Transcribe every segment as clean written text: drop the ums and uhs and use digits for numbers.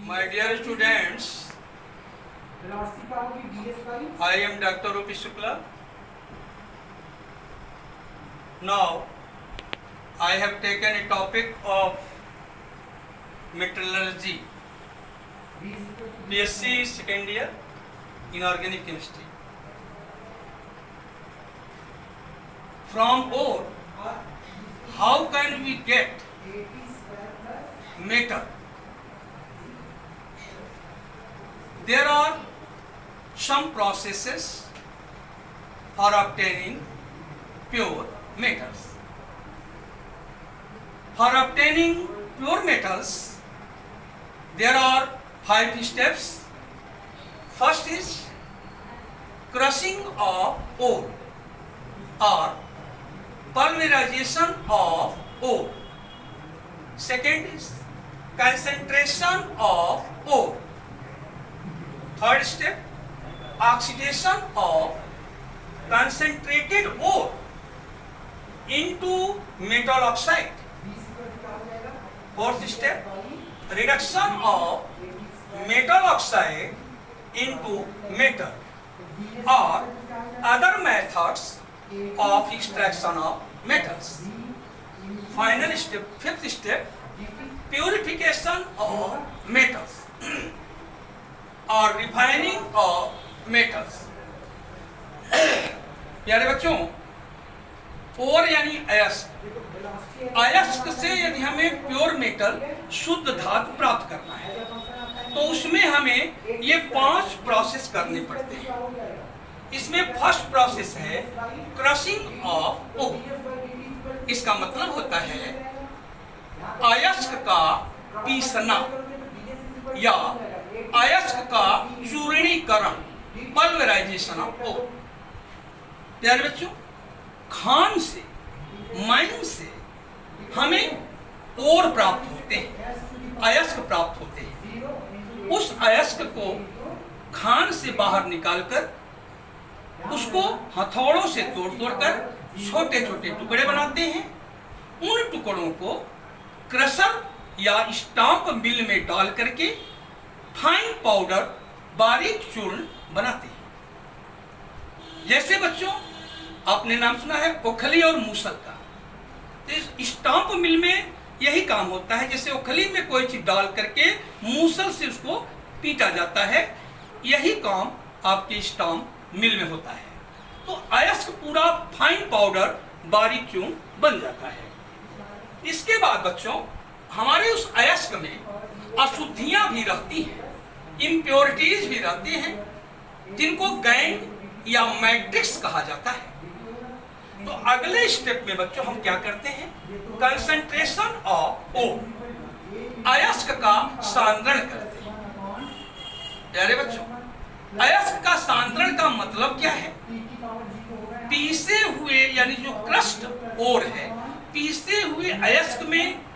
My dear students, I am Dr. O.P. Shukla. Now, I have taken a topic of metallurgy, BSc second year in organic chemistry. From ore, how can we get metal? There are some processes for obtaining pure metals. For obtaining pure metals, there are 5 steps. First is crushing of ore or pulverization of ore. Second is concentration of ore. Third step, oxidation of concentrated ore into metal oxide. Fourth step, reduction of metal oxide into metal or other methods of extraction of metals. Final step, fifth step, purification of metals और refining of metals. प्यारे बच्चों, ओर यानी अयस्क, अयस्क से यदि हमें pure metal शुद्ध धातु प्राप्त करना है तो उसमें हमें ये 5 प्रोसेस करने पड़ते हैं। इसमें फर्स्ट प्रोसेस है क्रशिंग ऑफ ओर। इसका मतलब होता है अयस्क का पीसना या अयस्क का चूर्णीकरण, पल्वराइजेशन ऑफ ओर। प्यारे बच्चों, खान से, माइन से हमें ओर प्राप्त होते हैं, अयस्क प्राप्त होते हैं। उस अयस्क को खान से बाहर निकालकर उसको हथौड़ों से तोड़-तोड़कर छोटे छोटे टुकड़े बनाते हैं। उन टुकड़ों को क्रशर या स्टाम्प मिल में डाल करके फाइन पाउडर, बारीक चूर्ण बनाते हैं। जैसे बच्चों आपने नाम सुना है ओखली और मूसल का, तो स्टाम्प मिल में यही काम होता है। जैसे ओखली में कोई चीज डाल करके मूसल से उसको पीटा जाता है, यही काम आपके स्टाम्प मिल में होता है। तो अयस्क पूरा फाइन पाउडर, बारीक चूर्ण बन जाता है। इसके बाद बच्चों हमारे उस अयस्क में अशुद्धियां भी रहती हैं, इम्प्योरिटीज भी रहती हैं, जिनको गैंग या मैट्रिक्स कहा जाता है। तो अगले स्टेप में बच्चों हम क्या करते हैं, कंसंट्रेशन ऑफ ओर, अयस्क का सांद्रण करते हैं। प्यारे बच्चों, अयस्क का सांद्रण का मतलब क्या है? पीसे हुए यानी जो क्रस्ट ओर है, पीसे हुए अयस्क में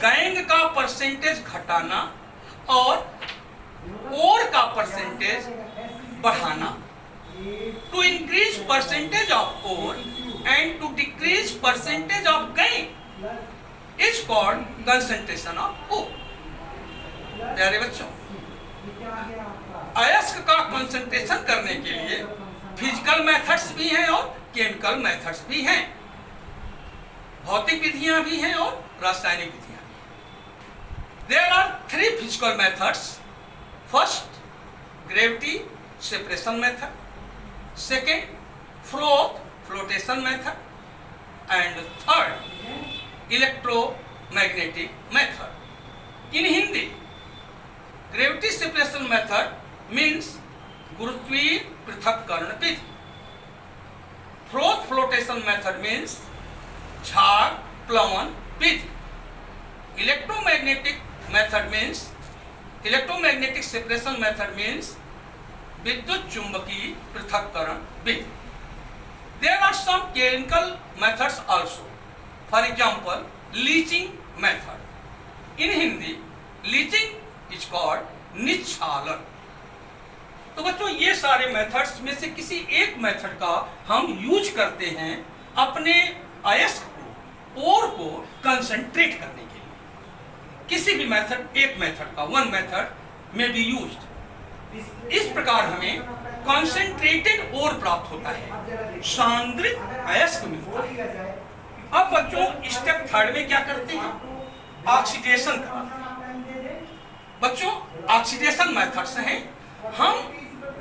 गैंग का परसेंटेज घटाना और ओर का परसेंटेज बढ़ाना। To increase percentage of ore and to decrease percentage of gangue is called concentration of ore. प्यारे बच्चों, अयस्क का कंसंट्रेशन करने के लिए फिजिकल मेथड्स भी हैं और केमिकल मेथड्स भी हैं, भौतिक विधियां भी हैं और रासायनिक विधियां भी हैं। There are 3 physical methods. First, gravity separation method. Second, flotation method. And third, electromagnetic method. In Hindi, gravity separation method means गुरुत्वीय पृथक्करण विधि। flotation method means झाग प्लवन विधि। Electromagnetic method means electromagnetic separation method means विद्युत चुंबकीय पृथक्करण विधि। There are some chemical methods also. For example, leaching method. In Hindi, leaching is called निच्छालन। तो बच्चों ये सारे methods में से किसी एक मेथड का हम यूज करते हैं अपने अयस्क को, ओर को कंसंट्रेट करने के लिए। किसी भी मेथड, एक मेथड का, वन मेथड में बी यूज्ड। इस प्रकार हमें कॉन्सेंट्रेटेड ओर प्राप्त होता है, सांद्रित अयस्क मिलता है। अब बच्चों स्टेप थर्ड में क्या करते हैं? ऑक्सीडेशन कराते हैं। बच्चों ऑक्सीडेशन मेथड्स हैं, हम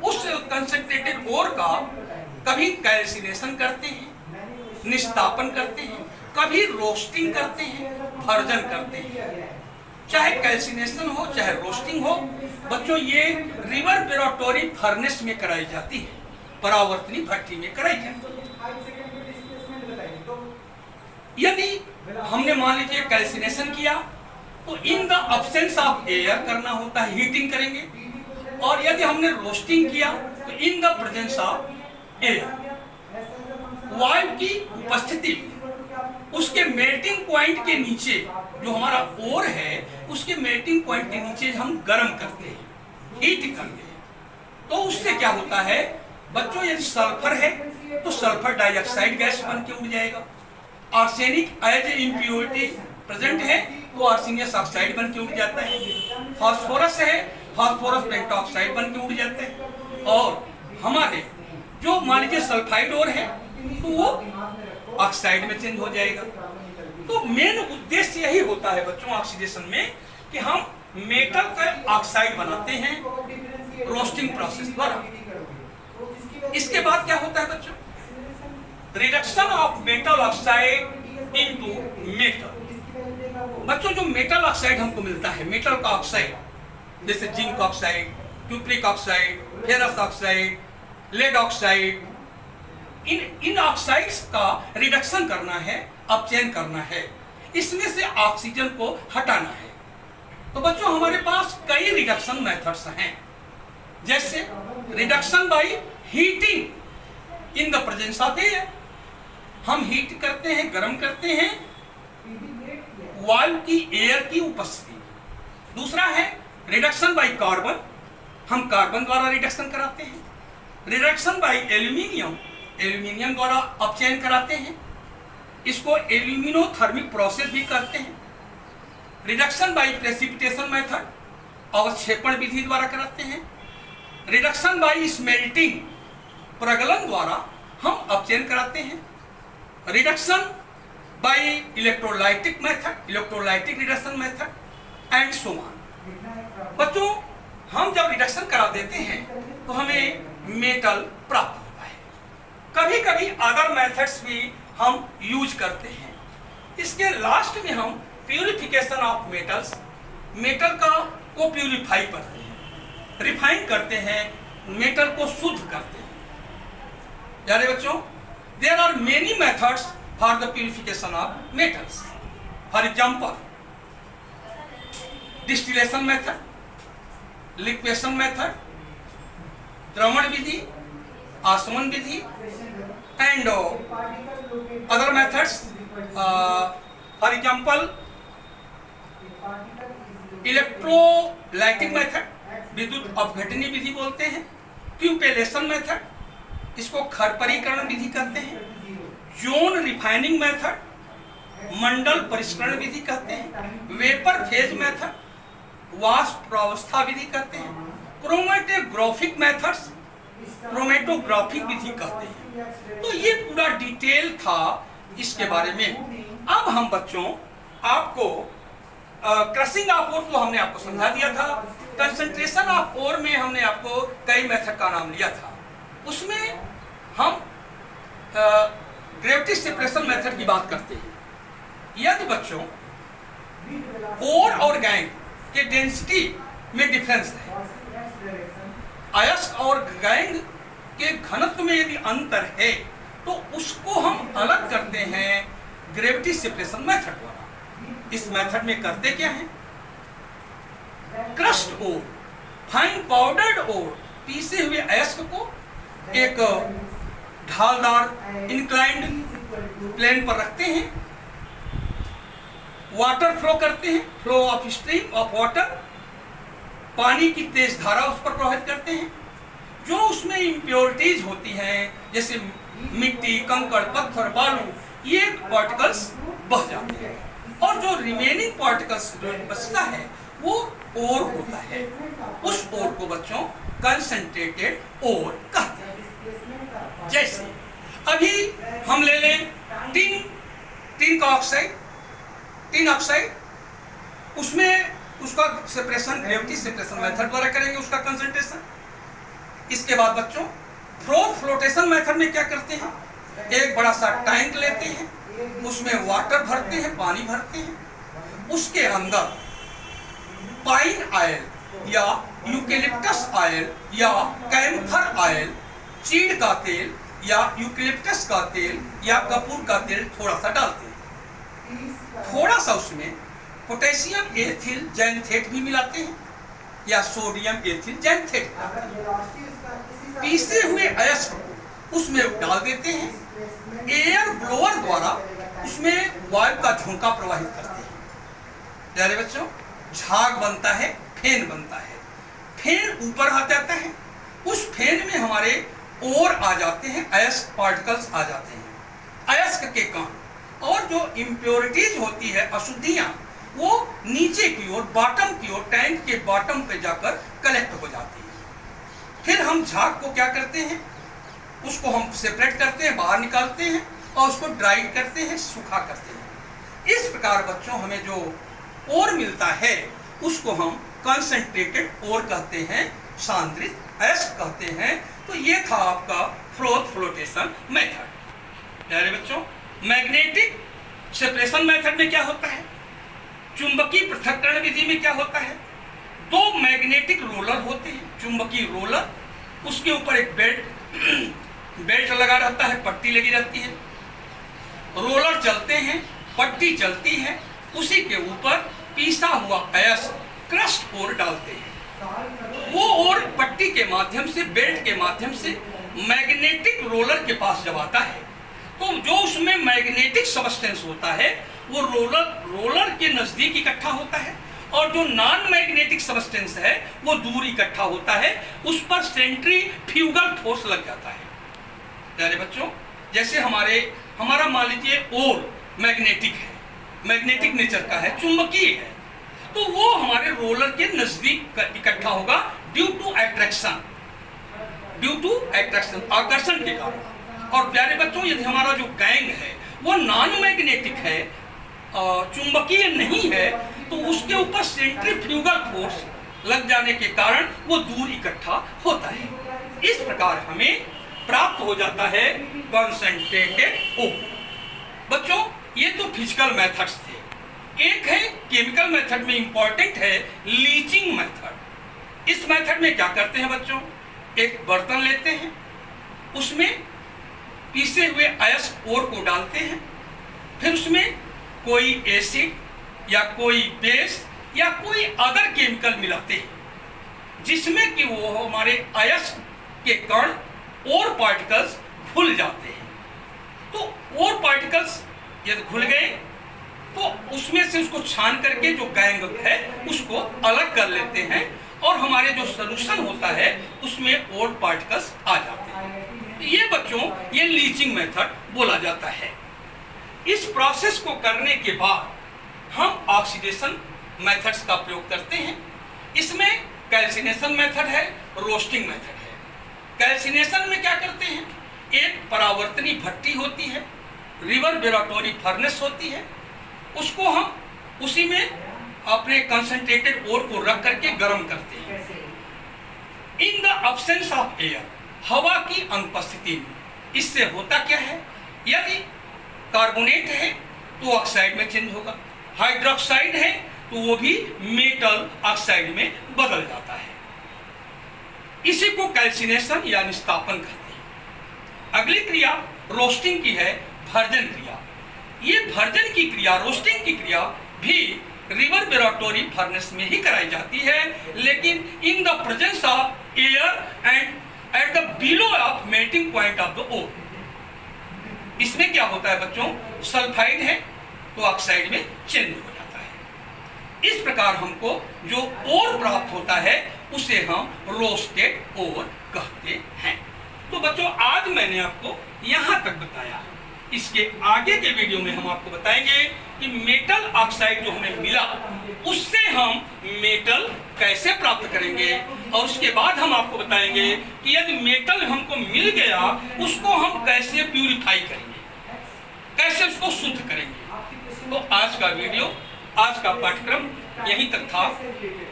उस कंसेंट्रेटेड ओर का कभी कैल्सिनेशन करते हैं, निस्तापन करते हैं, कभी रोस्टिंग करते हैं, भर्जन करते हैं। चाहे कैल्सिनेशन हो चाहे रोस्टिंग हो, बच्चों ये रिवर्बेरेटरी फर्नेस में कराई जाती है, परावर्तनी भट्टी में कराई जाती है। यदि हमने मान लीजिए कैल्सिनेशन किया तो in the absence of air करना होता है, हीटिंग करेंगे, और यदि हमने रोस्टिंग किया तो इन द प्रेजेंस ऑफ एयर, वायु की उपस्थिति, उसके मेल्टिंग पॉइंट के नीचे जो हमारा ओर है उसके मेल्टिंग पॉइंट के नीचे हम गर्म करते हैं, हीट करते हैं। तो उससे क्या होता है बच्चों, यदि सल्फर है तो सल्फर डाइऑक्साइड गैस बन के उड़ जाएगा, arsenic as a impurity present है तो आर्सेनियस ऑक्साइड बन के उड़ जाता है, फास्फोरस है फास्फोरस पेंटॉक्साइड बन के उड़ जाते हैं, और हमारे जो मान लीजिए सल्फाइड ओर है तो वो ऑक्साइड में चेंज हो जाएगा। तो मेन उद्देश्य यही होता है बच्चों ऑक्सीडेशन में कि हम मेटल का ऑक्साइड बनाते हैं रोस्टिंग प्रोसेस द्वारा। इसके बाद क्या होता है बच्चों, reduction of metal oxide into metal. बच्चों जो मेटल ऑक्साइड हमको मिलता है, मेटल का ऑक्साइड, जैसे zinc oxide, cupric oxide, ferrous oxide, lead oxide, इन ऑक्साइड्स का रिडक्शन करना है, अपचयन करना है, इसमें से ऑक्सीजन को हटाना है। तो बच्चों हमारे पास कई रिडक्शन मेथड्स हैं, जैसे reduction by heating in the presence of air, हम हीट करते हैं, गर्म करते हैं वायु की, एयर की उपस्थिति। दूसरा है रिडक्शन बाय कार्बन, हम कार्बन द्वारा रिडक्शन कराते हैं। रिडक्शन बाय एल्यूमिनियम, एल्यूमिनियम द्वारा अपचयन कराते हैं, इसको एल्यूमिनोथर्मिक प्रोसेस भी करते हैं। रिडक्शन बाय प्रेसिपिटेशन मेथड, अवक्षेपण विधि द्वारा कराते हैं। रिडक्शन बाय स्मेल्टिंग, प्रगलन द्वारा हम अपचयन कराते हैं। Reduction by electrolytic method, electrolytic reduction method and so on. बच्चों हम जब रिडक्शन करा देते हैं तो हमें मेटल प्राप्त होता है। कभी कभी अदर मेथड्स भी हम यूज करते हैं। इसके लास्ट में हम प्यूरिफिकेशन ऑफ मेटल्स, मेटल का को प्यूरिफाई करते हैं, रिफाइन करते हैं, मेटल को शुद्ध करते हैं। यानी बच्चों there are many methods for the purification of metals. For example distillation method, liquation method, द्रवण विधि, आसमन विधि and other methods. For example electrolytic method, विद्युत अपघटनी विधि बोलते हैं। क्यूपेलेशन मेथड, इसको खरपरीकरण विधि कहते हैं। जोन रिफाइनिंग मेथड, मंडल परिष्करण विधि कहते हैं। वेपर फेज मेथड, वाष्प प्रावस्था विधि कहते हैं। क्रोमेटोग्राफिक मेथड्स, क्रोमेटोग्राफिक विधि कहते हैं। तो ये पूरा डिटेल था इसके बारे में। अब हम बच्चों आपको क्रशिंग ऑफ ओर तो हमने आपको समझा दिया था, कंसंट्रेशन ऑफ ओर में हमने आपको कई मेथड का नाम लिया था। उसमें हम ग्रेविटी सेपरेशन मेथड की बात करते हैं। यदि बच्चों ओर और गैंग के डेंसिटी में डिफरेंस है, अयस्क और गैंग के घनत्व में यदि अंतर है तो उसको हम अलग करते हैं ग्रेविटी सेपरेशन मेथड द्वारा। इस मेथड में करते क्या है, क्रस्ट ओर, फाइन पाउडर्ड ओर, पीसे हुए अयस्क को एक ढालदार इंक्लाइंड प्लेन पर रखते हैं, वाटर फ्लो करते हैं, flow of stream of water, पानी की तेज धारा उस पर प्रभावित करते हैं। जो उसमें इम्प्योरिटीज होती हैं जैसे मिट्टी, कंकड़, पत्थर, बालू, ये पार्टिकल्स बह जाते हैं और जो रिमेनिंग पार्टिकल्स बचता है वो ओर होता है, उस ओर को बच्चों कंसंट्रेटेड ओर कहते हैं। जैसे अभी हम ले लें टिन का ऑक्साइड, टिन ऑक्साइड, उसमें उसका सेपरेशन ग्रेविटी सेपरेशन मेथड द्वारा करेंगे उसका कंसंट्रेशन। इसके बाद बच्चों फ्लोटेशन मेथड में क्या करते हैं, एक बड़ा सा टैंक लेते हैं, उसमें वाटर भरते हैं, पानी भरते हैं, उसके अंदर पाइन ऑयल या यूकेलिप्टस ऑयल या कैम्फर ऑयल, चीड़ का तेल या यूकेलिप्टस का तेल या कपूर का तेल थोड़ा सा डालते हैं। थोड़ा सा उसमें पोटेशियम एथिल जैंथेट भी मिलाते हैं या सोडियम एथिल जैंथेट, पीसे हुए अयस्क को उसमें डाल देते हैं, एयर ब्लोअर द्वारा उसमें वायु का झोंका प्रवाहित करते हैं। प्यारे बच्चों, झाग बनता है, फेन बनता है, फेन ऊपर आ जाता है, उस फेन में हमारे ओर आ जाते हैं, अयस्क पार्टिकल्स आ जाते हैं, अयस्क के कण, और जो इम्प्योरिटीज होती है, अशुद्धियां, वो नीचे की ओर, बॉटम की ओर, टैंक के बॉटम पे जाकर कलेक्ट हो जाती है। फिर हम झाग को क्या करते हैं, उसको हम सेपरेट करते हैं, बाहर निकालते हैं और उसको ड्राई करते हैं, सूखा करते हैं। इस प्रकार बच्चों हमें जो ओर मिलता है उसको हम कंसंट्रेटेड ओर कहते हैं, सांद्रित अयस्क कहते हैं। तो ये था आपका फ्लोटेशन मेथड। प्यारे बच्चों, मैग्नेटिक सेपरेशन मेथड में क्या होता है, चुंबकीय पृथक्करण विधि में क्या होता है, दो मैग्नेटिक रोलर होते हैं, चुंबकीय रोलर, उसके ऊपर एक बेल्ट लगा रहता है, पट्टी लगी रहती है, रोलर चलते हैं, पट्टी चलती है, उसी के ऊपर पीसा हुआ अयस्क क्रस्ट ओर डालते हैं। वो ओर पट्टी के माध्यम से, बेल्ट के माध्यम से मैग्नेटिक रोलर के पास जब आता है तो जो उसमें मैग्नेटिक सबस्टेंस होता है वो रोलर के नजदीक इकट्ठा होता है, और जो नॉन मैग्नेटिक सबस्टेंस है वो दूर इकट्ठा होता है, उस पर सेंट्रीफ्यूगल फोर्स लग जाता है। प्यारे बच्चों, जैसे हमारा मान लीजिए ओर मैग्नेटिक है, मैग्नेटिक नेचर का है, चुंबकीय है, तो वो हमारे रोलर के नजदीक इकट्ठा होगा ड्यू टू अट्रैक्शन, आकर्षण के कारण। और प्यारे बच्चों, यदि हमारा जो गैंग है वो नॉन मैग्नेटिक है, चुंबकीय नहीं है, तो उसके ऊपर सेंट्रीफ्यूगल फोर्स लग जाने के कारण वो दूर इकट्ठा होता है। इस प्रकार हमें प्राप्त हो जाता है कंसंट्रेटेड ओर। बच्चों, ये तो फिजिकल मेथड्स थे। एक है केमिकल मेथड में इंपॉर्टेंट है लीचिंग मेथड। इस मेथड में क्या करते हैं बच्चों, एक बर्तन लेते हैं, उसमें पीसे हुए अयस्क ओर को डालते हैं, फिर उसमें कोई एसिड या कोई बेस या कोई अदर केमिकल मिलाते हैं, जिसमें कि वो हमारे अयस्क के कण और पार्टिकल्स घुल जाते हैं। तो और पार्टिकल्स यदि घुल गए तो उसमें से उसको छान करके जो गैंग है उसको अलग कर लेते हैं, और हमारे जो सॉल्यूशन होता है उसमें और पार्टिकल्स आ जाते हैं। तो ये बच्चों, ये लीचिंग मेथड बोला जाता है। इस प्रोसेस को करने के बाद हम ऑक्सीडेशन मेथड्स का प्रयोग करते हैं। इसमें कैल्सिनेशन मेथड है, रोस्टिंग मेथड है। कैल्सिनेशन में क्या करते हैं, एक परावर्तनी भट्टी होती है, रिवर्बेरेटरी फर्नेस होती है, उसको हम उसी में अपने कंसंट्रेटेड ओर को रख करके गर्म करते हैं। In the absence of air, हवा की अनुपस्थिति में, इससे होता क्या है, यदि कार्बोनेट है तो ऑक्साइड में चेंज होगा, हाइड्रोक्साइड है तो वो भी मेटल ऑक्साइड में बदल जाता है। इसी को कैल्सिनेशन या निस्तापन कहते हैं। अगली क्रिया रोस्टिंग की है, भर्जन क्रिया। ये भर्जन की क्रिया, रोस्टिंग की क्रिया भी रिवर्बेरेटरी फर्नेस में ही कराई जाती है, लेकिन in the presence of air and at the below of melting point of the ore. इसमें क्या होता है बच्चों, सल्फाइड है तो ऑक्साइड में चेंज हो जाता है। इस प्रकार हमको जो ओर प्राप्त होता है उसे हम रोस्टेड ओर कहते हैं। तो बच्चों, आज मैंने आपको यहां तक बताया। इसके आगे के वीडियो में हम आपको बताएंगे कि मेटल ऑक्साइड जो हमें मिला उससे हम मेटल कैसे प्राप्त करेंगे, और उसके बाद हम आपको बताएंगे कि यदि मेटल हमको मिल गया उसको हम कैसे प्यूरिफाई करेंगे, कैसे उसको शुद्ध करेंगे। तो आज का वीडियो, आज का पाठ्यक्रम यहीं तक था।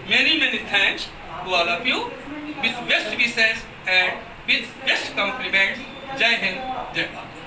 Many thanks to all of you with best wishes and with best compliment. जय हिंद, जय भारत।